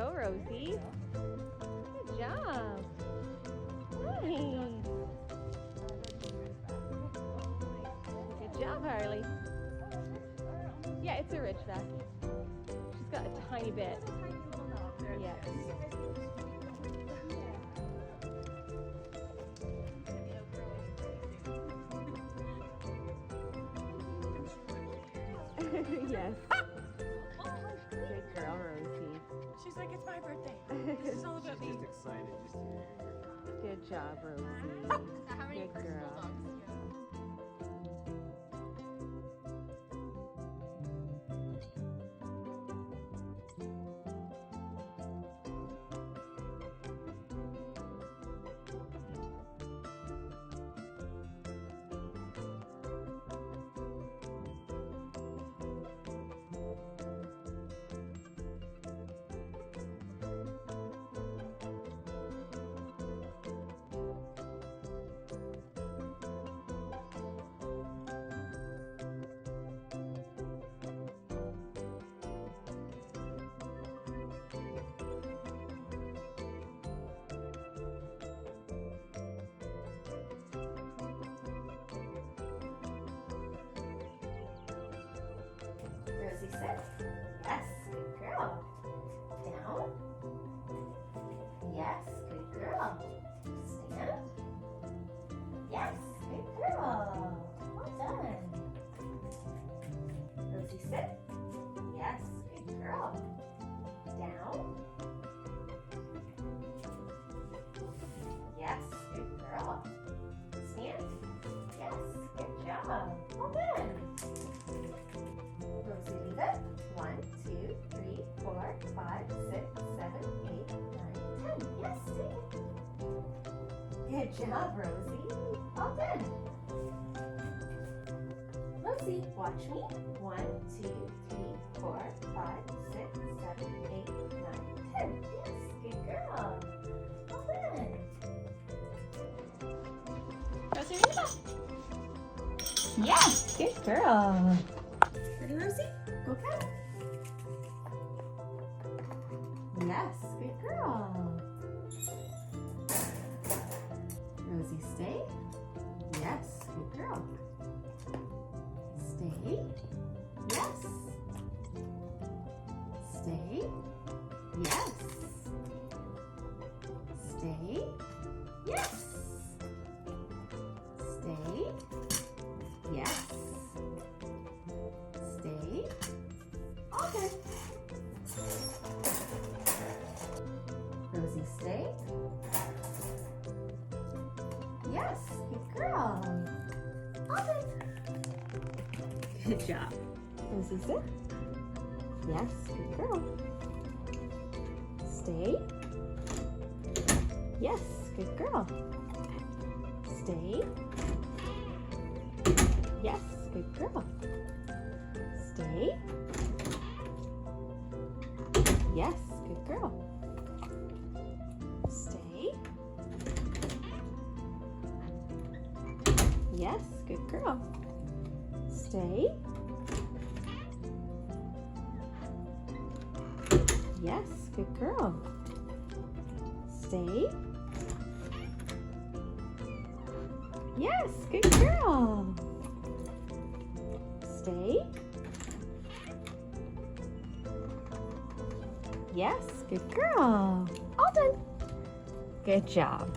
go, Rosie. Good job. Nice. Good job, Harley. Yeah, it's a ridgeback. She's got a tiny bit. Yes. Yes. Good girl, Rosie. She's like, it's my birthday. This is all about me. She's just excited just to hear you. Good job, Rosie. Good girl. Rosie, sit. Yes, good girl. Down. Yes, good girl. Stand. Yes, good girl. Well done. Rosie, sit. Yes, good girl. Down. Yes, good girl. Stand. Yes, good job. Well done. Rosie, leave it. 1, 2, 3, 4, 5, 6, 7, 8, 9, 10. Yes, take it. Good job, Rosie. All done. Rosie, watch me. 1, 2, 3, 4, 5, 6, 7, 8, 9, 10. Yes, good girl. All done. Rosie, read it. Yes, good girl. Ready, Rosie? Go cat. Yes, good girl. Rosie, stay. Yes, good girl. Stay. Yes. Stay. Yes. Stay. Yes. Stay. Yes. Stay. Okay. Rosie, stay. Yes, good girl. Okay. Good job. Rosie, sit. Yes, good girl. Stay. Yes, good girl. Stay. Yes, good girl. Stay. Yes, good girl. Stay. Yes, good girl. Stay. Yes, good girl. Stay. Yes, good girl. Stay. Yes, good girl. All done. Good job.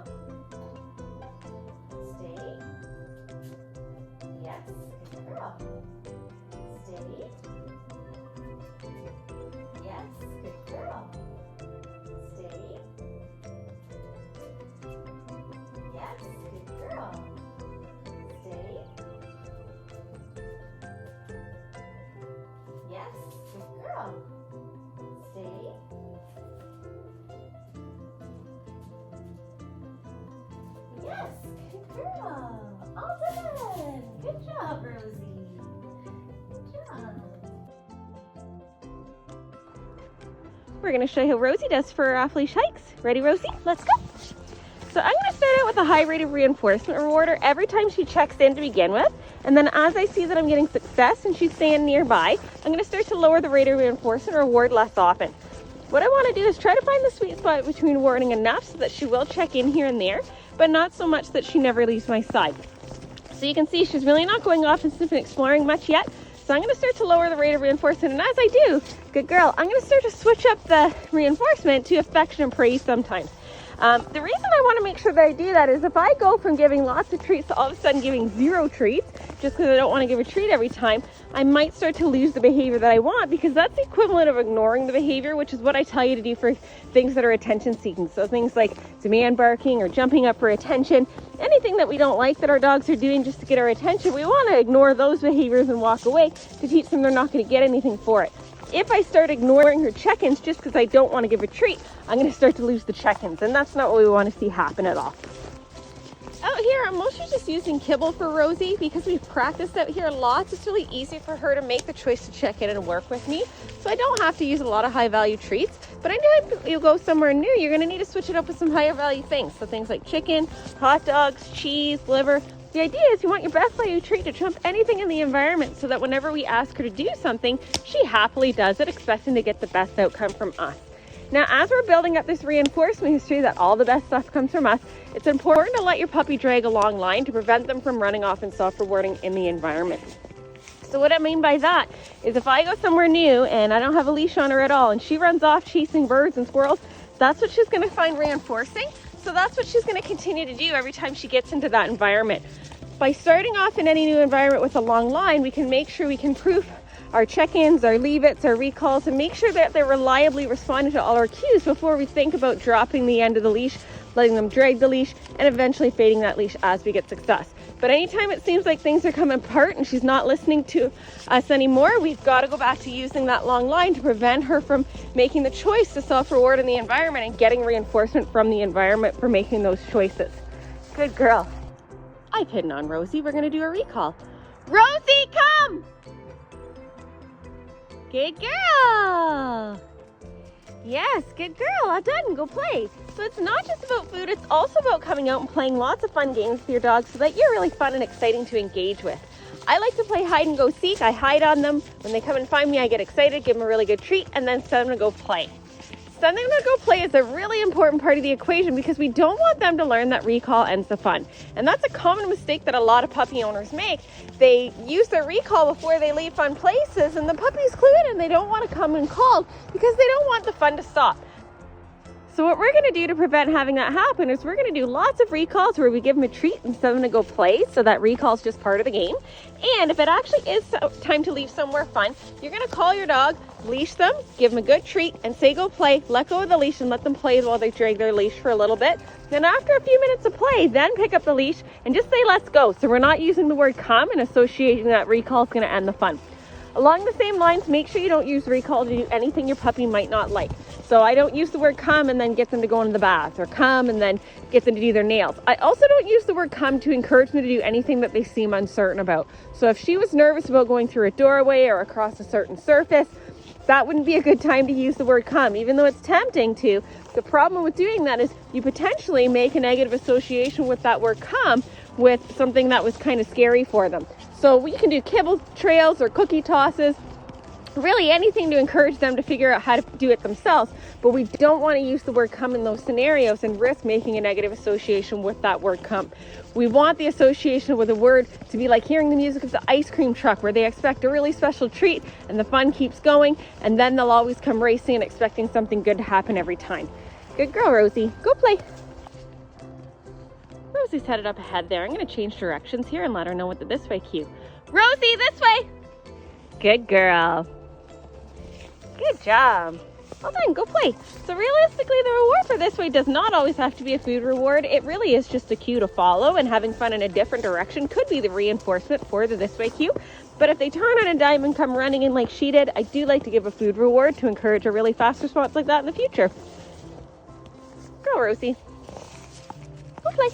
girl. Stay. Yes, good girl. Stay. Yes, good girl. Stay. Yes, good girl. Stay. Yes, good girl. Stay. Yes, good girl. All done. Good job, Rosie. Good job. We're going to show you how Rosie does for her off-leash hikes. Ready, Rosie? Let's go. So I'm going to start out with a high rate of reinforcement reward her every time she checks in to begin with. And then as I see that I'm getting success and she's staying nearby, I'm going to start to lower the rate of reinforcement reward less often. What I want to do is try to find the sweet spot between rewarding enough so that she will check in here and there, but not so much that she never leaves my side. So you can see she's really not going off and sniffing exploring much yet. So I'm going to start to lower the rate of reinforcement, and as I do, good girl, I'm going to start to switch up the reinforcement to affection and praise sometimes. The reason I want to make sure that I do that is if I go from giving lots of treats to all of a sudden giving 0 treats, just because I don't want to give a treat every time, I might start to lose the behavior that I want, because that's the equivalent of ignoring the behavior, which is what I tell you to do for things that are attention seeking. So things like demand barking or jumping up for attention, anything that we don't like that our dogs are doing just to get our attention, we want to ignore those behaviors and walk away to teach them they're not going to get anything for it. If I start ignoring her check-ins just because I don't want to give a treat, I'm going to start to lose the check-ins, and that's not what we want to see happen at all. Out here, I'm mostly just using kibble for Rosie because we've practiced out here lots. It's really easy for her to make the choice to check in and work with me, so I don't have to use a lot of high-value treats. But I know if you go somewhere new, you're going to need to switch it up with some higher-value things. So things like chicken, hot dogs, cheese, liver. The idea is you want your best value treat to trump anything in the environment so that whenever we ask her to do something, she happily does it, expecting to get the best outcome from us. Now, as we're building up this reinforcement history that all the best stuff comes from us, it's important to let your puppy drag a long line to prevent them from running off and self-rewarding in the environment. So what I mean by that is if I go somewhere new and I don't have a leash on her at all and she runs off chasing birds and squirrels, that's what she's going to find reinforcing. So that's what she's going to continue to do every time she gets into that environment. By starting off in any new environment with a long line, we can make sure we can proof our check-ins, our leave-its, our recalls, and make sure that they're reliably responding to all our cues before we think about dropping the end of the leash, letting them drag the leash, and eventually fading that leash as we get success. But anytime it seems like things are coming apart and she's not listening to us anymore, we've got to go back to using that long line to prevent her from making the choice to self-reward in the environment and getting reinforcement from the environment for making those choices. Good girl. I've hidden on Rosie. We're going to do a recall. Rosie, come! Good girl. Yes, good girl. All done. Go play. So it's not just about food. It's also about coming out and playing lots of fun games with your dog so that you're really fun and exciting to engage with. I like to play hide and go seek. I hide on them. When they come and find me, I get excited, give them a really good treat, and then send them to go play. Sending them to go play is a really important part of the equation because we don't want them to learn that recall ends the fun. And that's a common mistake that a lot of puppy owners make. They use their recall before they leave fun places, and the puppy's clued in and they don't want to come and call because they don't want the fun to stop. So what we're going to do to prevent having that happen is we're going to do lots of recalls where we give them a treat and send them to go play, so that recall is just part of the game. And if it actually is time to leave somewhere fun, you're going to call your dog, leash them, give them a good treat, and say go play, let go of the leash and let them play while they drag their leash for a little bit. Then after a few minutes of play, then pick up the leash and just say let's go. So we're not using the word come and associating that recall is going to end the fun. Along the same lines, make sure you don't use recall to do anything your puppy might not like. So I don't use the word come and then get them to go into the bath, or come and then get them to do their nails. I also don't use the word come to encourage them to do anything that they seem uncertain about. So if she was nervous about going through a doorway or across a certain surface, that wouldn't be a good time to use the word come, even though it's tempting to. The problem with doing that is you potentially make a negative association with that word come with something that was kind of scary for them. So we can do kibble trails or cookie tosses, really anything to encourage them to figure out how to do it themselves. But we don't want to use the word come in those scenarios and risk making a negative association with that word come. We want the association with a word to be like hearing the music of the ice cream truck, where they expect a really special treat and the fun keeps going, and then they'll always come racing and expecting something good to happen every time. Good girl, Rosie. Go play. Rosie's headed up ahead there. I'm going to change directions here and let her know what the this way cue. Rosie, this way! Good girl. Good job. Well done, go play. So realistically, the reward for this way does not always have to be a food reward. It really is just a cue to follow, and having fun in a different direction could be the reinforcement for the this way cue. But if they turn on a dime and come running in like she did, I do like to give a food reward to encourage a really fast response like that in the future. Go, Rosie. Go play.